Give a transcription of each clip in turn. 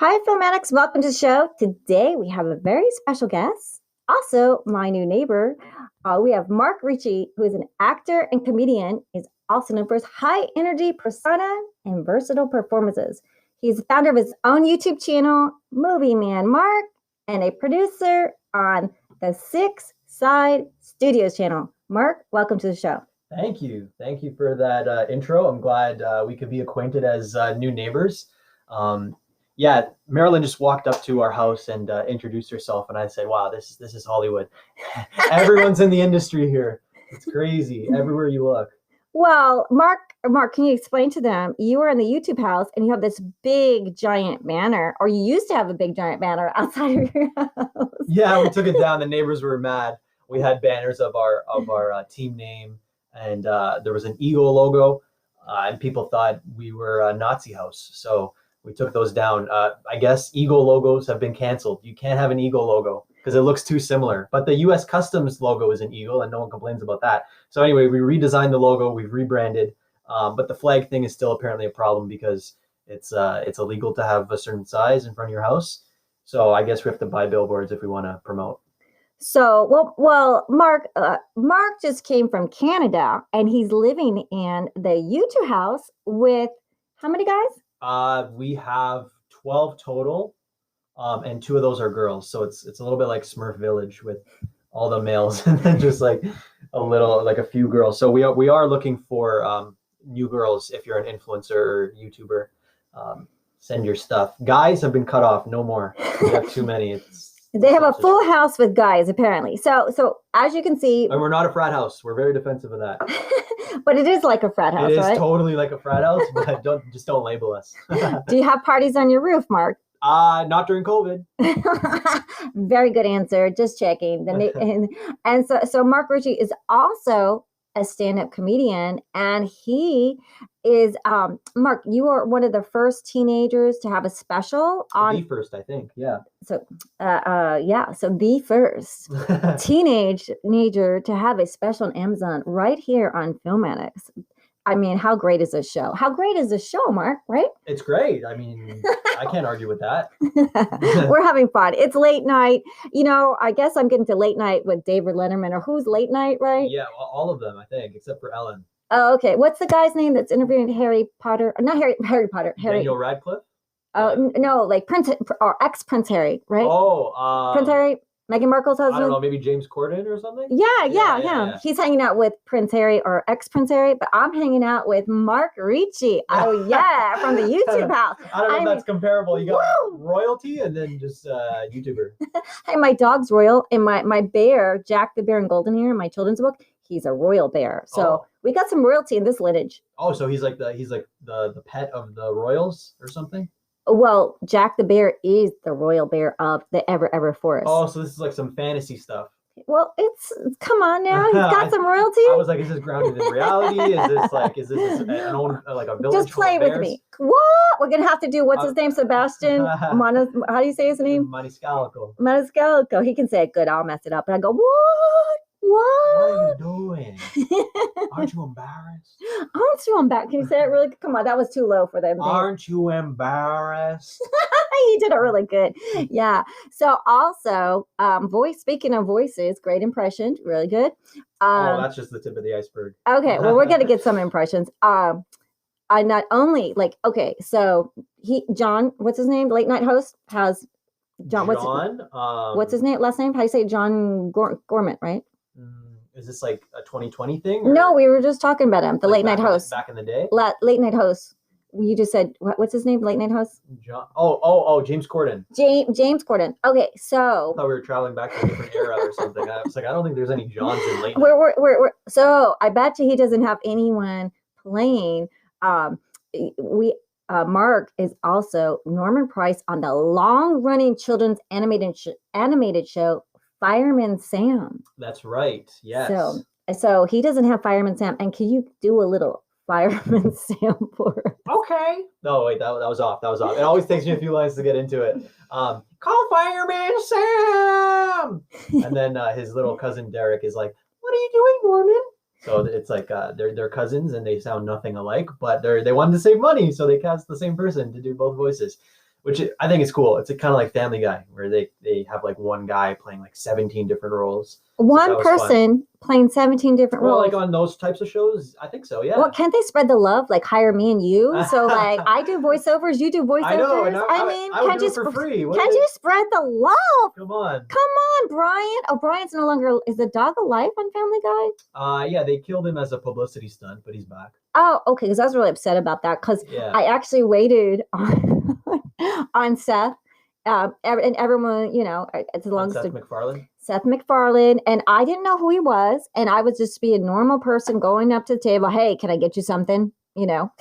Hi, film addicts. Welcome to the show. Today we have a very special guest. Also, my new neighbor. We have Mark Ricci, who is an actor and comedian, is also known for his high energy persona and versatile performances. He's the founder of his own YouTube channel, Movie Man Mark, and a producer on the Six Side Studios channel. Mark, welcome to the show. Thank you. Thank you for that intro. I'm glad we could be acquainted as new neighbors. Yeah, Marilyn just walked up to our house and introduced herself, and I said, "Wow, this is Hollywood. Everyone's in the industry here. It's crazy everywhere you look." Well, Mark, can you explain to them? You are in the YouTube house, and you have this big giant banner, or you used to have a big giant banner outside of your house. Yeah, we took it down. The neighbors were mad. We had banners of our team name, and there was an eagle logo, and people thought we were a Nazi house. So we took those down. I guess eagle logos have been canceled. You can't have an eagle logo because it looks too similar. But the U.S. Customs logo is an eagle, and no one complains about that. So anyway, we redesigned the logo. We've rebranded. But the flag thing is still apparently a problem because it's illegal to have a certain size in front of your house. So I guess we have to buy billboards if we want to promote. So, well, Mark just came from Canada, and he's living in the YouTube house with how many guys? We have 12 total, and 2 of those are girls. So it's a little bit like Smurf Village with all the males and then just like a few girls. So we are looking for new girls. If you're an influencer or YouTuber, send your stuff. Guys have been cut off. No more. We have too many. They have a full house with guys, apparently. So as you can see, and we're not a frat house. We're very defensive of that. But it is like a frat house, right? It is totally like a frat house, but don't label us. Do you have parties on your roof, Mark? Not during COVID. Very good answer. Just checking. And so Mark Ricci is also a stand-up comedian, and he is Mark, you are one of the first teenagers to have a special on the first, I think. Yeah. So so the first teenager to have a special on Amazon right here on Film Addicts. I mean, how great is this show? How great is this show, Mark, right? It's great. I mean, I can't argue with that. We're having fun. It's late night. You know, I guess I'm getting to late night with David Letterman, or who's late night, right? Yeah, all of them, I think, except for Ellen. Oh, okay. What's the guy's name that's interviewing Harry Potter? Not Harry Potter. Daniel Radcliffe? No, like Prince or ex-Prince Harry, right? Oh, Prince Harry, Meghan Markle's husband. I don't know, maybe James Corden or something? Yeah. He's hanging out with Prince Harry or ex-Prince Harry, but I'm hanging out with Mark Ricci. Oh, yeah, from the YouTube house. I don't know if that's comparable. You got royalty and then just YouTuber. Hey, my dog's royal, and my bear, Jack the Bear in Golden Hair, in my children's book, he's a royal bear. So we got some royalty in this lineage. Oh, so he's like the pet of the royals or something? Well, Jack the Bear is the royal bear of the Ever Forest. Oh, so this is like some fantasy stuff. Well, it's come on now. He's got some royalty. I was like, is this grounded in reality? Is this an own like a village? Just play with me. What? We're gonna have to do what's his name? Sebastian. How do you say his name? Maniscalco. He can say it good. I'll mess it up. And I go, what? What are you doing? Aren't you embarrassed? Aren't you embarrassed? Can you say it really? Come on, that was too low for them. Aren't you embarrassed? He did it really good. Yeah. So also, speaking of voices, great impression, really good. That's just the tip of the iceberg. Okay, well, we're gonna get some impressions. I not only so John, what's his name? Late night host has John. What's his name? Last name? How do you say John Gorman, right? Is this like a 2020 thing? Or? No, we were just talking about him, the late night host. Back in the day? Late night host. You just said, what's his name? Late night host? John. James Corden. James Corden. Okay, so. I thought we were traveling back to a different era or something. I was like, I don't think there's any Johns in late night. So I bet you he doesn't have anyone playing. Mark is also Norman Price on the long-running children's animated show, Fireman Sam. That's right. Yes. So he doesn't have Fireman Sam. And can you do a little Fireman Sam for us? Okay. No, wait, that was off. It always takes me a few lines to get into it. Call Fireman Sam. And then his little cousin Derek is like, "What are you doing, Norman?" So it's like they're cousins and they sound nothing alike, but they wanted to save money, so they cast the same person to do both voices. I think is cool. It's kind of like Family Guy, where they have like one guy playing like 17 different roles. One person playing 17 different Well, roles. like on those types of shows, I think so. Yeah. Well, can't they spread the love? Like hire me and you. So like I do voiceovers, you do voiceovers. I know. And I mean, I would can't do you it for free. Can't you spread the love? Come on. Come on, Brian. Oh, Brian's no longer. Is the dog alive on Family Guy? Yeah, they killed him as a publicity stunt, but he's back. Oh, okay. Because I was really upset about that. Because I actually waited on Seth. And everyone, you know, it's as long as Seth MacFarlane, and I didn't know who he was, and I was just be a normal person going up to the table. Hey, can I get you something? You know.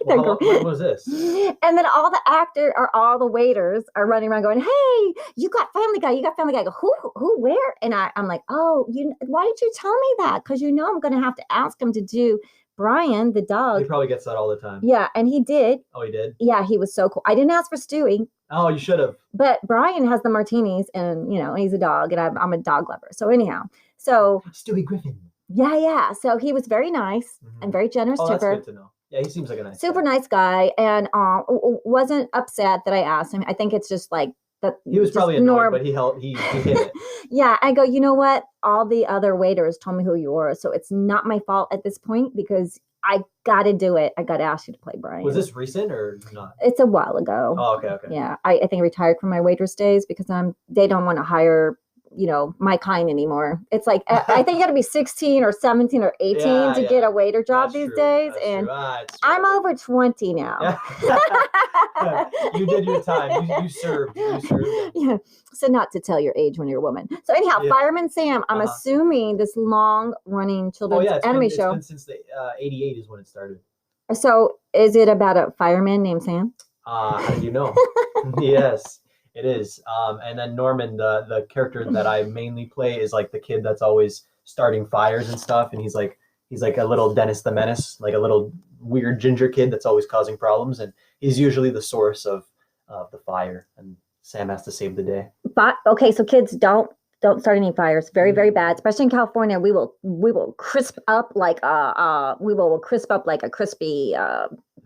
Well, when was this? And then all the waiters are running around going, "Hey, you got Family Guy! You got Family Guy!" I go, who, where? And I'm like, "Oh, why did you tell me that? Because you know I'm going to have to ask him to do." Brian, the dog. He probably gets that all the time. Yeah, and he did. Oh, he did? Yeah, he was so cool. I didn't ask for Stewie. Oh, you should have. But Brian has the martinis, and you know, he's a dog, and I'm a dog lover. So anyhow, Stewie Griffin. Yeah. So he was very nice and very generous to her. That's good to know. Yeah, he seems like a nice super nice guy, and wasn't upset that I asked him. I think it's just like that. He was probably annoyed, but he hit it. Yeah, I go, you know what? All the other waiters told me who you were, so it's not my fault at this point because I got to do it. I got to ask you to play Brian. Was this recent or not? It's a while ago. Oh, okay. Yeah, I think I retired from my waitress days because they don't want to hire, you know, my kind anymore. It's like I think you got to be 16 or 17 or 18 to get a waiter job these days, and I'm over 20 now. You did your time. You served. Yeah. So not to tell your age when you're a woman. So anyhow, Fireman Sam. I'm assuming this long-running children's anime show. It's been since the 88 is when it started. So is it about a fireman named Sam? How do you know? Yes. It is. And then Norman, the character that I mainly play, is like the kid that's always starting fires and stuff. And he's like a little Dennis the Menace, like a little weird ginger kid that's always causing problems. And he's usually the source of the fire. And Sam has to save the day. But okay, so kids don't start any fires. Very, very bad. Especially in California, we will crisp up like a crispy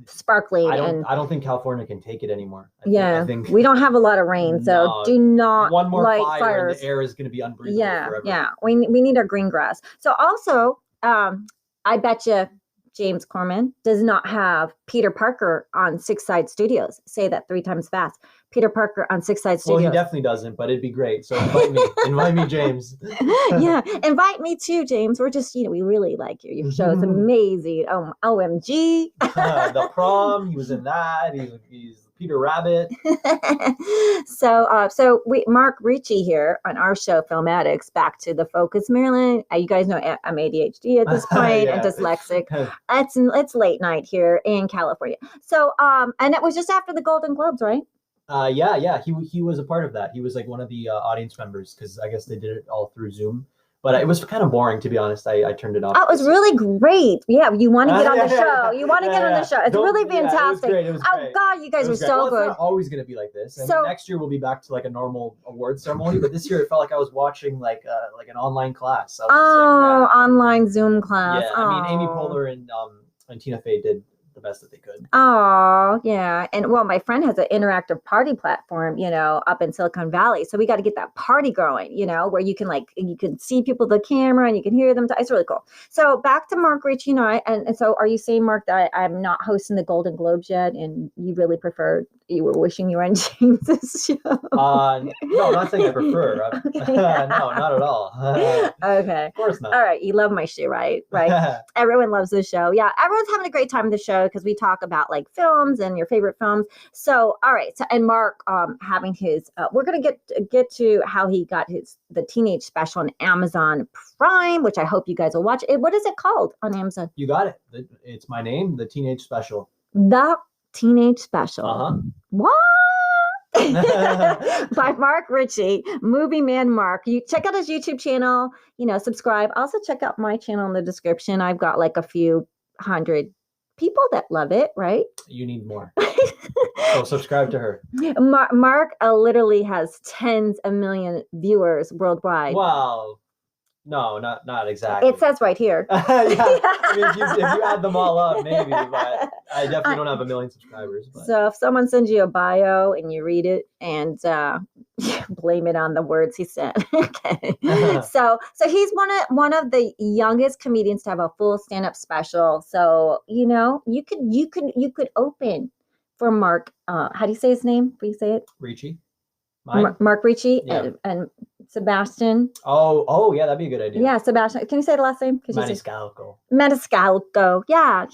sparkling. I don't think California can take it anymore. I think we don't have a lot of rain, so do not one more light fire fires. And the air is going to be unbreathable forever. Yeah. We need our green grass. So also, I bet you James Corman does not have Peter Parker on Six Side Studios. Say that 3 times fast. Peter Parker on Six Side Studios. Well, he definitely doesn't, but it'd be great. So invite me, James. Yeah, invite me too, James. We're just, we really like you. Your show is amazing. OMG. The Prom, he was in that. He's Peter Rabbit. So Mark Ricci here on our show, Film Addicts, back to the focus, Maryland. You guys know I'm ADHD at this point and dyslexic. It's late night here in California. So, and it was just after the Golden Globes, right? Yeah. He was a part of that. He was like one of the audience members because I guess they did it all through Zoom. But it was kind of boring, to be honest. I turned it off. Oh, it was really great. Yeah, you want to get on the show. You want to get on the show. It's really fantastic. It was great. Oh, God, you guys were so good. It's not always going to be like this. I mean, next year we'll be back to like a normal award ceremony. But this year it felt like I was watching like an online class. So online Zoom class. Yeah, I mean, Amy Poehler and Tina Fey did the best that they could. Oh, yeah. And well, my friend has an interactive party platform, up in Silicon Valley. So we got to get that party going, where you can see people with the camera and you can hear them. It's really cool. So back to Mark Ricci and I. And so are you saying, Mark, that I'm not hosting the Golden Globes yet and you really you were wishing you were on James's show? No, I'm not saying I prefer. No, not at all. Okay. Of course not. All right. You love my show, right? Right. Everyone loves this show. Yeah. Everyone's having a great time in the show because we talk about like films and your favorite films. So, all right. So, and Mark having his, we're going to get to how he got the teenage special on Amazon Prime, which I hope you guys will watch. What is it called on Amazon? You got it. It's my name, The Teenage Special. The Teenage Special. What? By Mark Ricci, Movie Man Mark. You check out his YouTube channel, subscribe. Also check out my channel in the description. I've got like a few hundred people that love it, right? You need more. So subscribe to her. Mark literally has tens of million viewers worldwide. Wow. No, not exactly. It says right here. Yeah, I mean, if you add them all up, maybe, but I definitely don't have 1 million subscribers. But. So if someone sends you a bio and you read it and blame it on the words he said. Okay. So he's one of the youngest comedians to have a full stand-up special. So you could open for Mark. How do you say his name? Will you say it? Ricci. Mark Ricci Yeah. and Sebastian. Oh, yeah, that'd be a good idea. Yeah, Sebastian. Can you say the last name? Maniscalco. Yeah,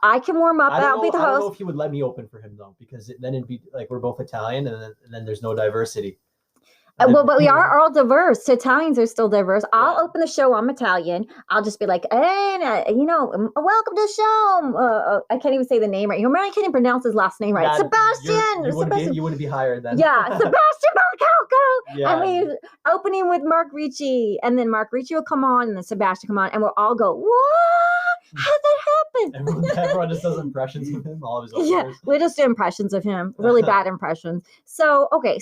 I can warm up. I'll be the host. I don't know if he would let me open for him though, because then it'd be like we're both Italian, and then there's no diversity. Well, but we are all diverse. So Italians are still diverse. I'll open the show. I'm Italian. I'll just be like, hey, welcome to the show. I can't even say the name right. I can't even pronounce his last name right. Sebastian. You wouldn't be hired then. Yeah, Sebastian Maniscalco. Yeah. I mean, opening with Mark Ricci, and then Mark Ricci will come on, and then Sebastian come on, and we'll all go, what? How did that happen? Everyone just does impressions of him. All of his openers. Yeah, we just do impressions of him. Really bad impressions. So, okay,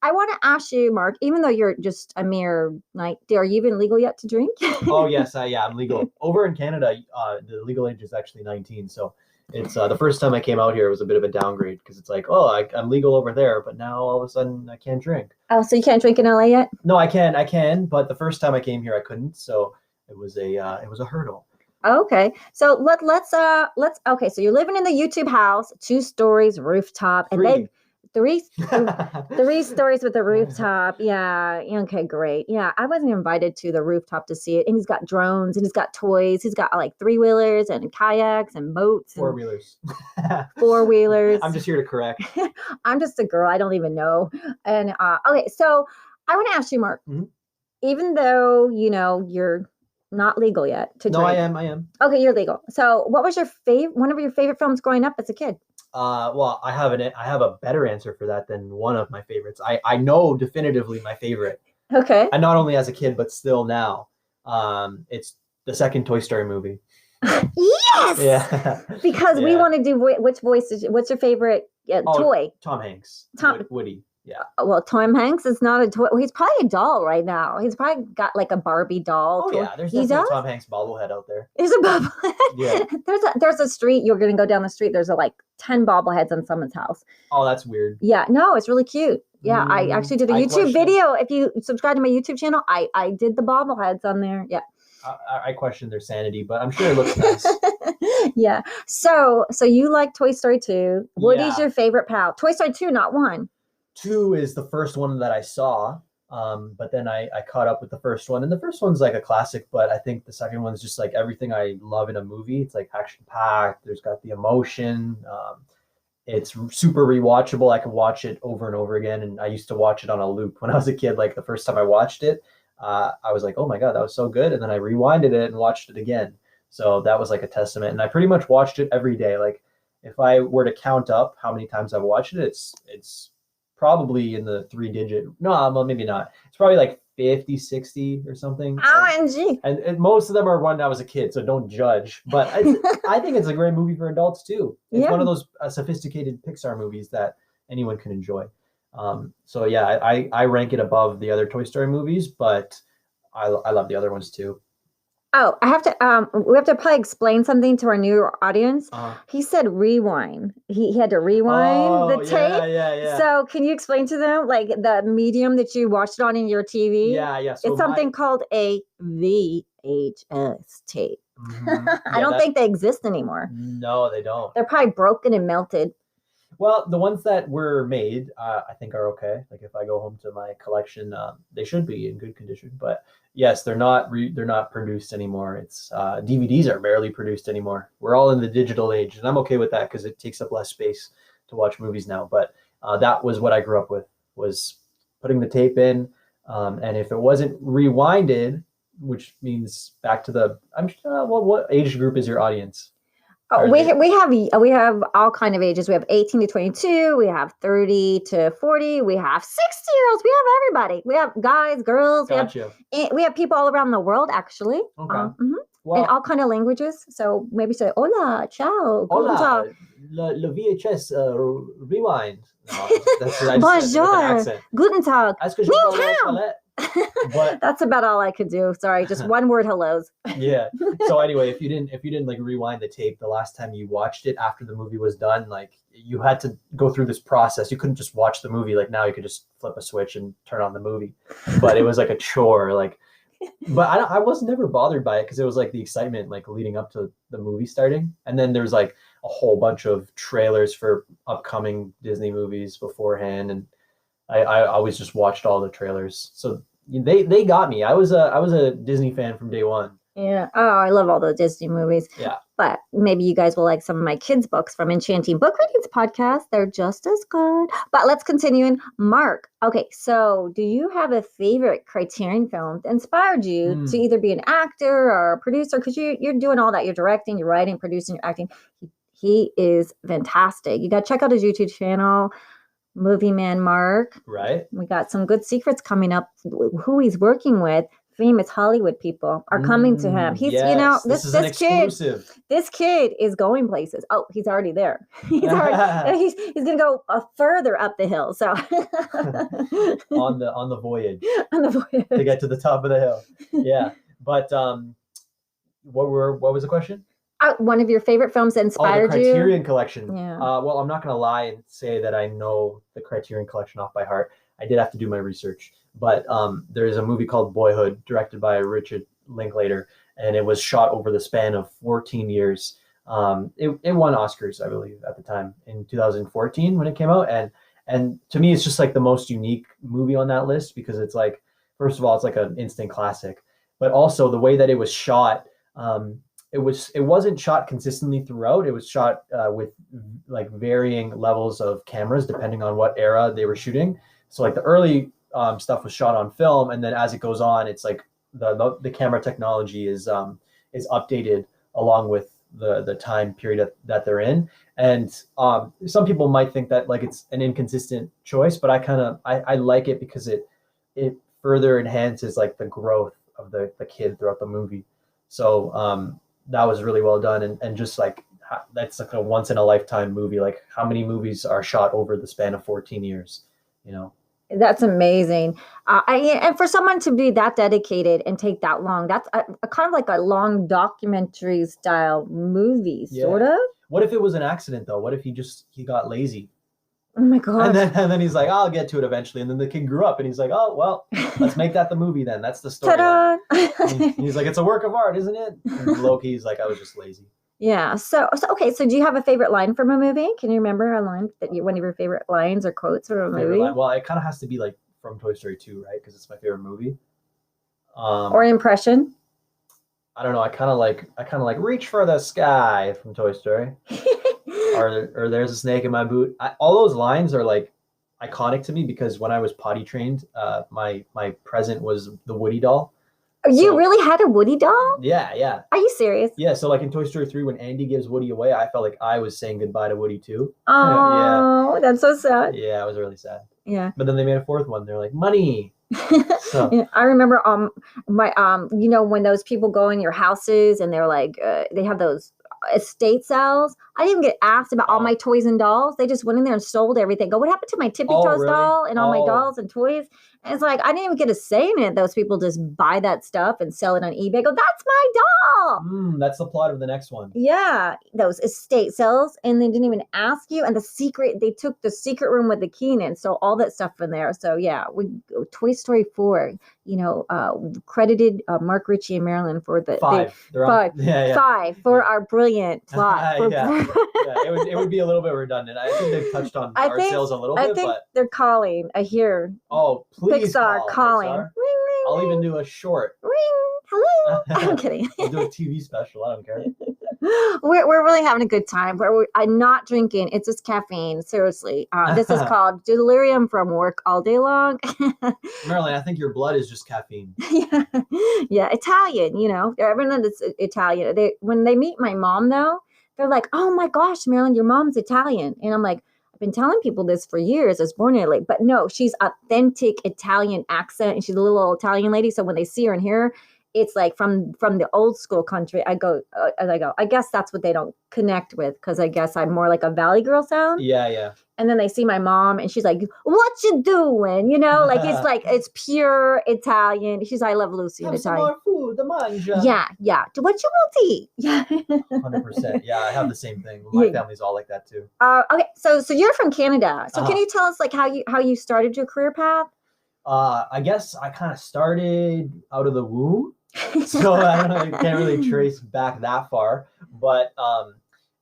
I want to ask you, Mark, even though you're just a mere are you even legal yet to drink? Oh, yes. I'm legal. Over in Canada, the legal age is actually 19. So it's the first time I came out here, it was a bit of a downgrade because it's like, I'm legal over there, but now all of a sudden I can't drink. Oh, so you can't drink in LA yet? No, I can. But the first time I came here, I couldn't. So it was a hurdle. Okay. So let's okay. So you're living in the YouTube house, 2 stories, rooftop, and they. Three stories with the rooftop. Yeah. Okay, great. Yeah. I wasn't invited to the rooftop to see it. And he's got drones and he's got toys. He's got like 3-wheelers and kayaks and boats. 4-wheelers. 4-wheelers. I'm just here to correct. I'm just a girl. I don't even know. And okay. So I want to ask you, Mark, even though, you're not legal yet to drink. No, I am. Okay, you're legal. So what was one of your favorite films growing up as a kid? Well, I have a better answer for that than one of my favorites. I know definitively my favorite. Okay. And not only as a kid, but still now. It's the second Toy Story movie. Yes. Yeah. Because we want to do which voice what's your favorite toy? Tom Hanks. Woody. Yeah. Well, Tom Hanks is not a toy. He's probably a doll right now. He's probably got like a Barbie doll. Oh yeah, there's definitely a Tom Hanks bobblehead out there. There's a bobblehead. Yeah. There's a street. You're gonna go down the street. There's 10 bobbleheads on someone's house. Oh, that's weird. Yeah. No, it's really cute. Yeah, I actually did a YouTube video. If you subscribe to my YouTube channel, I did the bobbleheads on there. Yeah. I question their sanity, but I'm sure it looks nice. Yeah. So you like Toy Story 2. Woody's your favorite pal. Toy Story 2, not 1. 2 is the first one that I saw, but then I caught up with the first one, and the first one's like a classic, but I think the second one's just like everything I love in a movie. It's like action-packed, there's got the emotion, it's super rewatchable. I can watch it over and over again, and I used to watch it on a loop when I was a kid. Like the first time I watched it, I was like, oh my God, that was so good, and then I rewinded it and watched it again. So that was like a testament, and I pretty much watched it every day. Like if I were to count up how many times I've watched it, it's probably in the 3-digit. No, well, maybe not. It's probably like 50, 60 or something. OMG. And most of them are when I was a kid, so don't judge. But I think it's a great movie for adults too. It's one of those sophisticated Pixar movies that anyone can enjoy. So yeah, I rank it above the other Toy Story movies, but I love the other ones too. Oh, I have to. We have to probably explain something to our new audience. He said rewind. He had to rewind the tape. Yeah. So can you explain to them like the medium that you watched it on in your TV? Yeah. So it's something called a VHS tape. Mm-hmm. I don't think they exist anymore. No, they don't. They're probably broken and melted. Well, the ones that were made, I think are okay. Like if I go home to my collection, they should be in good condition. But yes, they're not produced anymore. It's DVDs are barely produced anymore. We're all in the digital age, and I'm okay with that because it takes up less space to watch movies now. But that was what I grew up with, was putting the tape in, and if it wasn't rewinded, which means back to the what age group is your audience? We have all kind of ages. We have 18 to 22. We have 30 to 40. We have 60-year-olds. We have everybody. We have guys, girls. Gotcha. We have people all around the world, actually. Okay. Well, in all kind of languages. So maybe say hola, ciao, hola, le VHS rewind. No, that's bonjour, guten Tag. Est-ce que je parle? But that's about all I could do. Sorry, just one word hellos. yeah. So anyway, if you didn't like rewind the tape the last time you watched it after the movie was done, like you had to go through this process. You couldn't just watch the movie like now you could just flip a switch and turn on the movie. But it was like a chore, like but I was never bothered by it because it was like the excitement like leading up to the movie starting. And then there's like a whole bunch of trailers for upcoming Disney movies beforehand, and I always just watched all the trailers. So they got me. I was a Disney fan from day one. Yeah. Oh, I love all the Disney movies. Yeah. But maybe you guys will like some of my kids' books from Enchanting Book Readings podcast. They're just as good. But let's continue in. Mark, okay, so do you have a favorite Criterion film that inspired you to either be an actor or a producer? Because you're doing all that. You're directing, you're writing, producing, you're acting. He is fantastic. You got to check out his YouTube channel, Movie Man Mark. Right. We got some good secrets coming up. Who he's working with, famous Hollywood people are coming to him. He's, yes. you know, this is an exclusive. This kid is going places. Oh, he's already there. He's he's gonna go further up the hill. So on the voyage on the voyage to get to the top of the hill. Yeah. But what was the question? One of your favorite films that inspired the Criterion Collection. Yeah. Well, I'm not going to lie and say that I know the Criterion Collection off by heart. I did have to do my research. But there's a movie called Boyhood, directed by Richard Linklater, and it was shot over the span of 14 years. It won Oscars, I believe, at the time in 2014 when it came out. And to me, it's just like the most unique movie on that list because it's like, first of all, it's like an instant classic. But also the way that it was shot, it wasn't shot consistently throughout. It was shot with like varying levels of cameras depending on what era they were shooting. So like the early stuff was shot on film, and then as it goes on, it's like the camera technology is updated along with the time period that they're in. And some people might think that like it's an inconsistent choice, but I like it because it further enhances like the growth of the kid throughout the movie. So that was really well done, and just like that's like a once in a lifetime movie. Like how many movies are shot over the span of 14 years, you know? That's amazing. And for someone to be that dedicated and take that long, that's a kind of like a long documentary style movie, sort of. What if it was an accident though? What if he got lazy? Oh my God. And then he's like, I'll get to it eventually. And then the kid grew up and he's like, oh, well, let's make that the movie then. That's the story. He's like, it's a work of art, isn't it? And Loki's like, I was just lazy. Yeah. So okay. So do you have a favorite line from a movie? Can you remember a line one of your favorite lines or quotes from a movie? Well, it kind of has to be like from Toy Story 2, right? Because it's my favorite movie. Or impression. I don't know. I kind of like reach for the sky from Toy Story. or there's a snake in my boot. All those lines are like iconic to me because when I was potty trained, my present was the Woody doll. You really had a Woody doll? Yeah. Are you serious? Yeah, so like in Toy Story 3, when Andy gives Woody away, I felt like I was saying goodbye to Woody too. Oh, that's so sad. Yeah, it was really sad. Yeah. But then they made a fourth one. They're like, money. So. Yeah, I remember my you know, when those people go in your houses and they're like they have those estate sales. I didn't get asked about all my toys and dolls. They just went in there and sold everything. Go, what happened to my Tippy Toes doll and all my dolls and toys? And it's like, I didn't even get a say in it. Those people just buy that stuff and sell it on eBay. Go, that's my doll. That's the plot of the next one. Yeah, those estate sales. And they didn't even ask you. And they took the secret room with the key in it. So all that stuff in there. So yeah, Toy Story 4, you know, credited Mark, Ricci, and Marilyn for the 5. Five for our brilliant plot. It would be a little bit redundant. I think they've touched on our sales a little bit. I think they're calling. I hear. Oh, please. Pixar calling. Pixar. Ring, ring, I'll ring. even do a short. Ring. Hello. I'm kidding. I'll do a TV special. I don't care. We're really having a good time. I'm not drinking. It's just caffeine. Seriously. This is called delirium from work all day long. Marilyn, I think your blood is just caffeine. Yeah. Italian, you know. Everyone that's Italian. When they meet my mom, though, they're like, oh my gosh, Marilyn, your mom's Italian. And I'm like, I've been telling people this for years. I was born in Italy. But no, she's authentic Italian accent. And she's a little old Italian lady. So when they see her and hear her, it's like from the old school country. I go, I guess that's what they don't connect with because I guess I'm more like a Valley Girl sound. Yeah. and then they see my mom and she's like, what you doing? You know, like it's pure Italian. She's I love Lucy in Have some Italian. more food, the mangia. Yeah. What you want to eat? Yeah. 100%. Yeah, I have the same thing. My family's all like that too. Okay, so you're from Canada. So can you tell us like how you started your career path? I guess I kind of started out of the womb. So I don't know, you can't really trace back that far. But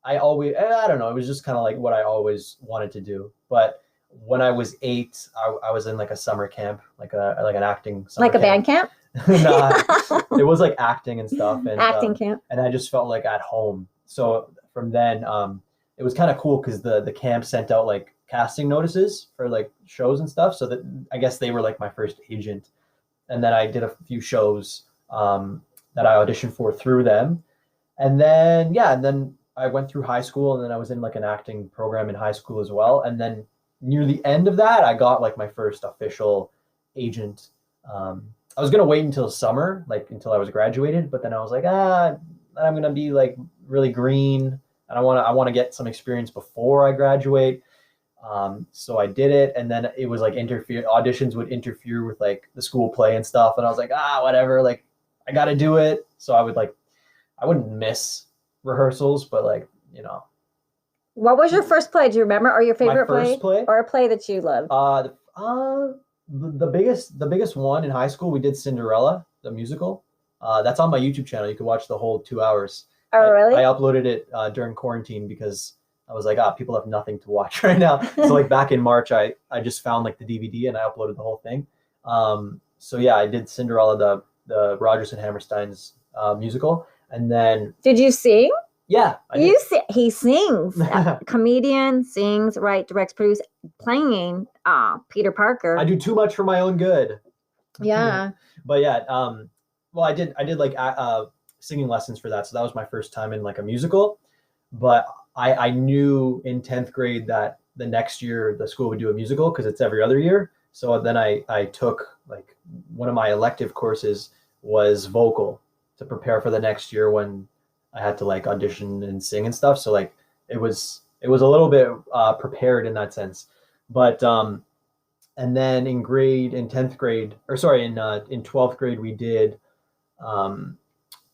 I don't know, it was just kind of like what I always wanted to do. But when I was 8, I was in like a summer camp, like an acting summer like a band camp. Nah, it was like acting and stuff, and acting camp. And I just felt like at home. So from then, it was kind of cool because the camp sent out like casting notices for like shows and stuff. So that I guess they were like my first agent, and then I did a few shows that I auditioned for through them, and then I went through high school, and then I was in like an acting program in high school as well, and then near the end of that, I got like my first official agent. I was gonna wait until summer, like until I was graduated, but then I was like, I'm gonna be like really green, and I want to get some experience before I graduate. So I did it, and then it was like auditions would interfere with like the school play and stuff, and I was like, whatever, like I got to do it. So I wouldn't miss rehearsals, but like, you know. What was your first play? Do you remember? Or your favorite play? Or a play that you loved? The biggest one in high school, we did Cinderella, the musical. That's on my YouTube channel. You can watch the whole 2 hours. Oh, really? I uploaded it during quarantine because I was like, people have nothing to watch right now. So like back in March, I just found like the DVD and I uploaded the whole thing. So yeah, I did Cinderella, the Rodgers and Hammerstein's musical, and then. Did you sing? Yeah, he sings. Comedian, sings, directs, produces, playing Peter Parker. I do too much for my own good. Yeah. But yeah, well, I did like singing lessons for that, so that was my first time in like a musical. But I knew in 10th grade that the next year the school would do a musical because it's every other year. So then I took like one of my elective courses was vocal to prepare for the next year when I had to like audition and sing and stuff. So like it was a little bit prepared in that sense. But and then in 12th grade we did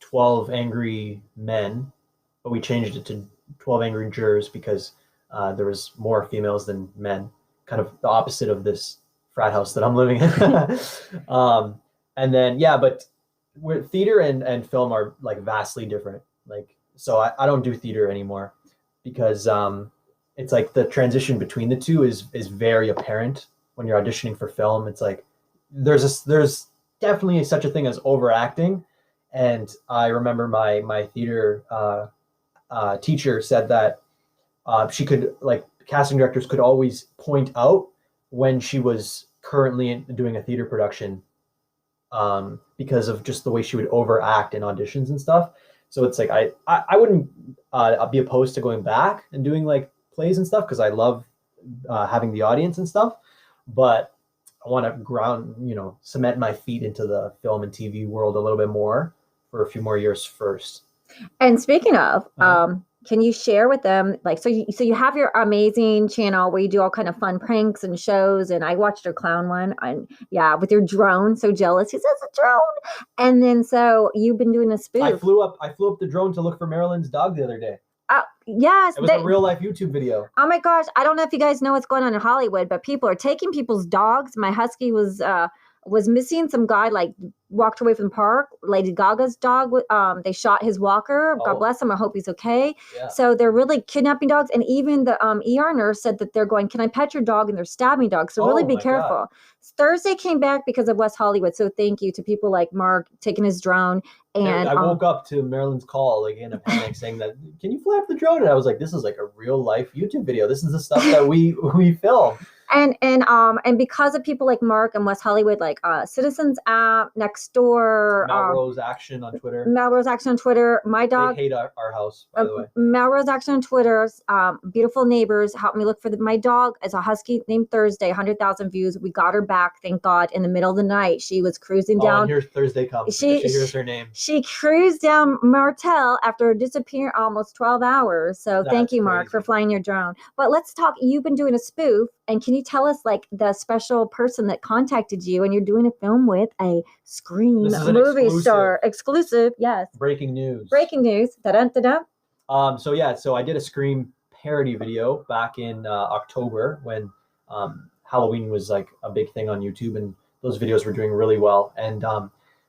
12 Angry Men, but we changed it to 12 Angry Jurors because there was more females than men, kind of the opposite of this frat house that I'm living in. And then but theater and film are like vastly different. Like, so I don't do theater anymore because it's like the transition between the two is very apparent when you're auditioning for film. It's like there's definitely such a thing as overacting, and I remember my theater teacher said that she could, like, casting directors could always point out when she was currently doing a theater production because of just the way she would overact in auditions and stuff. So it's like I wouldn't be opposed to going back and doing like plays and stuff because I love having the audience and stuff, but I want to cement my feet into the film and TV world a little bit more for a few more years first. And speaking of, can you share with them, like, so you have your amazing channel where you do all kind of fun pranks and shows, and I watched your clown one, and with your drone. So jealous, he says a drone, and then so you've been doing a spoof. I flew up the drone to look for Marilyn's dog the other day. Yes, it was a real life YouTube video. Oh my gosh, I don't know if you guys know what's going on in Hollywood, but people are taking people's dogs. My husky was missing. Some guy like walked away from the park. Lady Gaga's dog, they shot his walker. God bless him. I hope he's okay. Yeah. So they're really kidnapping dogs. And even the ER nurse said that they're going, can I pet your dog? And they're stabbing dogs. So really be careful. God. Thursday came back because of West Hollywood. So thank you to people like Mark taking his drone. And I woke up to Marilyn's call, like, in a panic, saying that, can you fly up the drone? And I was like, this is like a real life YouTube video. This is the stuff that we film. And because of people like Mark and West Hollywood, like Citizens App, Next Door, Melrose Action on Twitter. Melrose Action on Twitter. My dog. They hate our house, by the way. Melrose Action on Twitter. Beautiful neighbors helped me look for my dog. Is a husky named Thursday. 100,000 views. We got her back. Thank God. In the middle of the night, she was cruising down. And here's Thursday comes. She hears her name. She cruised down Martel after disappearing almost 12 hours. So thank you, Mark, for flying your drone. But let's talk. You've been doing a spoof, and can you tell us like the special person that contacted you, and you're doing a film with a Scream movie star exclusive? Yes. Breaking news. Da-dun-da-dun. So I did a Scream parody video back in October when Halloween was like a big thing on YouTube, and those videos were doing really well. And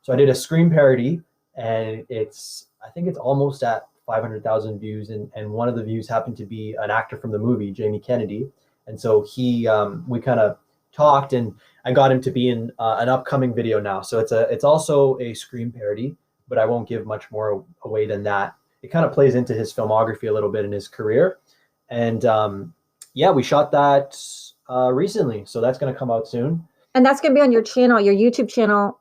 so I did a Scream parody, and I think it's almost at 500,000 views, and one of the views happened to be an actor from the movie, Jamie Kennedy. And so we kind of talked, and I got him to be in an upcoming video now. So it's also a Scream parody, but I won't give much more away than that. It kind of plays into his filmography a little bit in his career. And we shot that recently. So that's going to come out soon. And that's going to be on your channel, your YouTube channel.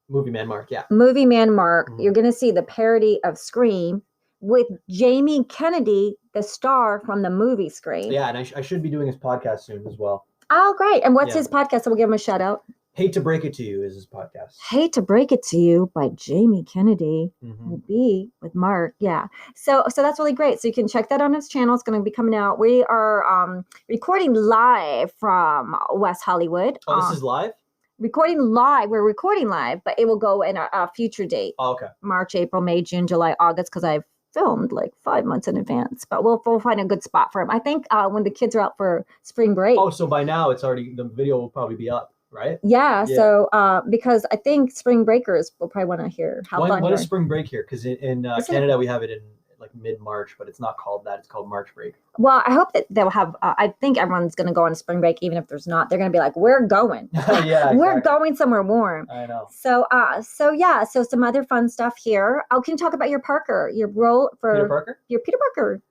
Movie Man Mark, yeah. Movie Man Mark. Mm-hmm. You're going to see the parody of Scream with Jamie Kennedy, the star from the movie Scream. Yeah, and I should be doing his podcast soon as well. Oh, great. And what's his podcast? So we'll give him a shout out. Hate to Break It to You is his podcast. Hate to Break It to You by Jamie Kennedy will be with Mark. Yeah. So that's really great. So you can check that on his channel. It's going to be coming out. We are recording live from West Hollywood. Oh, this is live? Recording live. We're recording live, but it will go in a future date. Oh, okay. March, April, May, June, July, August, because I've filmed like 5 months in advance, but we'll find a good spot for him. I think when the kids are out for spring break. Oh, so by now the video will probably be up, right? Yeah. So because I think spring breakers will probably want to hear how fun. When is spring break here? Because in Canada we have it in like mid-March, but it's not called that. It's called March break. Well, I hope that they'll have, I think everyone's going to go on spring break, even if there's not. They're going to be like, we're going. Yeah, exactly. We're going somewhere warm. I know. So some other fun stuff here. Oh, can you talk about your Parker, your role for Peter Parker? Your Peter Parker.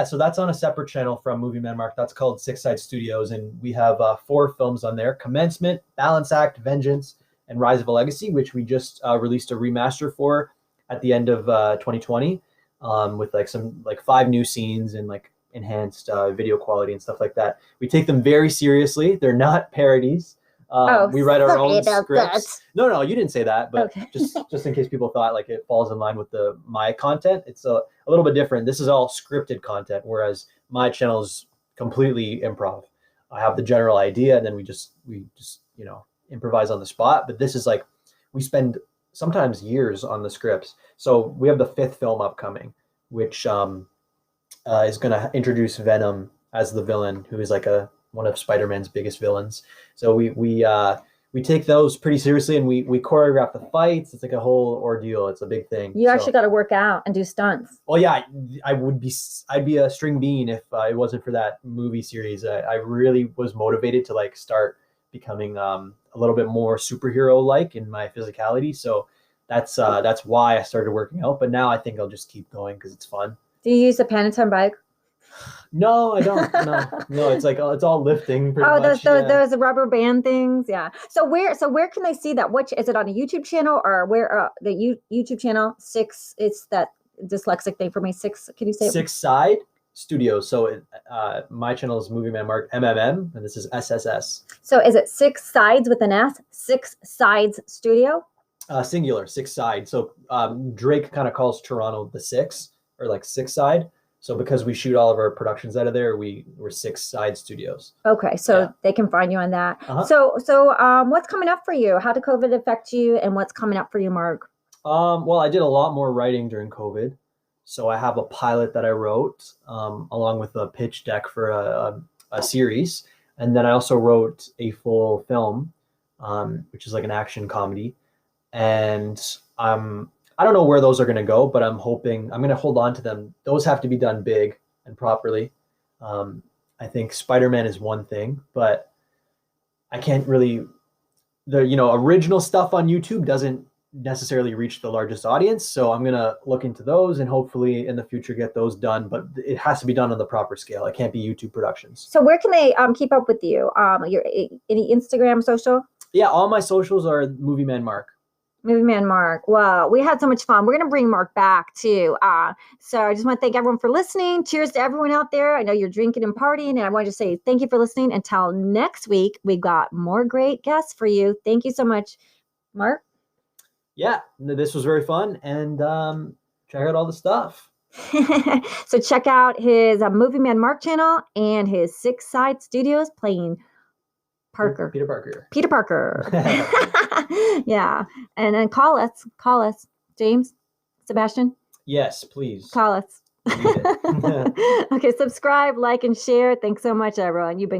So that's on a separate channel from Movie Man Mark. That's called Six Side Studios, and we have 4 films on there: Commencement, Balance Act, Vengeance, and Rise of a Legacy, which we just released a remaster for at the end of 2020. With like some 5 new scenes and like enhanced video quality and stuff like that. We take them very seriously. They're not parodies. We write our own scripts. That. No, you didn't say that, but okay. just in case people thought like it falls in line with my content, it's a little bit different. This is all scripted content, whereas my channel is completely improv. I have the general idea, and then we just improvise on the spot. But this is like we spend sometimes years on the scripts. So we have the 5th film upcoming, which is going to introduce Venom as the villain, who is like one of Spider-Man's biggest villains. So we take those pretty seriously, and we choreograph the fights. It's like a whole ordeal. It's a big thing. You actually got to work out and do stunts. Well, yeah, I'd be a string bean if it wasn't for that movie series. I really was motivated to like start becoming a little bit more superhero-like in my physicality. So that's why I started working out. But now I think I'll just keep going because it's fun. Do you use a Peloton bike? No, I don't. No, it's like it's all lifting. Pretty much. Those rubber band things. Yeah. So where can they see that? Which is it on a YouTube channel or where the YouTube channel 6? It's that dyslexic thing for me. 6. Can you say it? 6 Side Studios. So my channel is Movie Man Mark MMM, and this is SSS. So is it 6 Sides with an S? 6 Sides Studio? Singular, 6 Side. So Drake kind of calls Toronto the 6 or like 6 Side. So because we shoot all of our productions out of there, we're 6 Side Studios. Okay, so they can find you on that. Uh-huh. So what's coming up for you? How did COVID affect you, and what's coming up for you, Mark? Well, I did a lot more writing during COVID. So I have a pilot that I wrote along with a pitch deck for a series. And then I also wrote a full film, which is like an action comedy. And I don't know where those are going to go, but I'm hoping I'm going to hold on to them. Those have to be done big and properly. I think Spiderman is one thing, but I can't really, the original stuff on YouTube doesn't necessarily reach the largest audience. So I'm gonna look into those and hopefully in the future get those done. But it has to be done on the proper scale. It can't be YouTube productions. So where can they keep up with you? Your any Instagram, social? Yeah, all my socials are Movie Man Mark. Movie Man Mark. Wow, we had so much fun. We're going to bring Mark back too. So I just want to thank everyone for listening. Cheers to everyone out there. I know you're drinking and partying, and I want to say thank you for listening. Until next week, we got more great guests for you. Thank you so much, Mark. Yeah, this was very fun, and check out all the stuff. So check out his Movie Man Mark channel and his Six Side Studios playing Parker. Peter Parker. Peter Parker. Yeah. And then call us. James, Sebastian. Yes, please. Call us. Okay, subscribe, like, and share. Thanks so much, everyone. You've been great.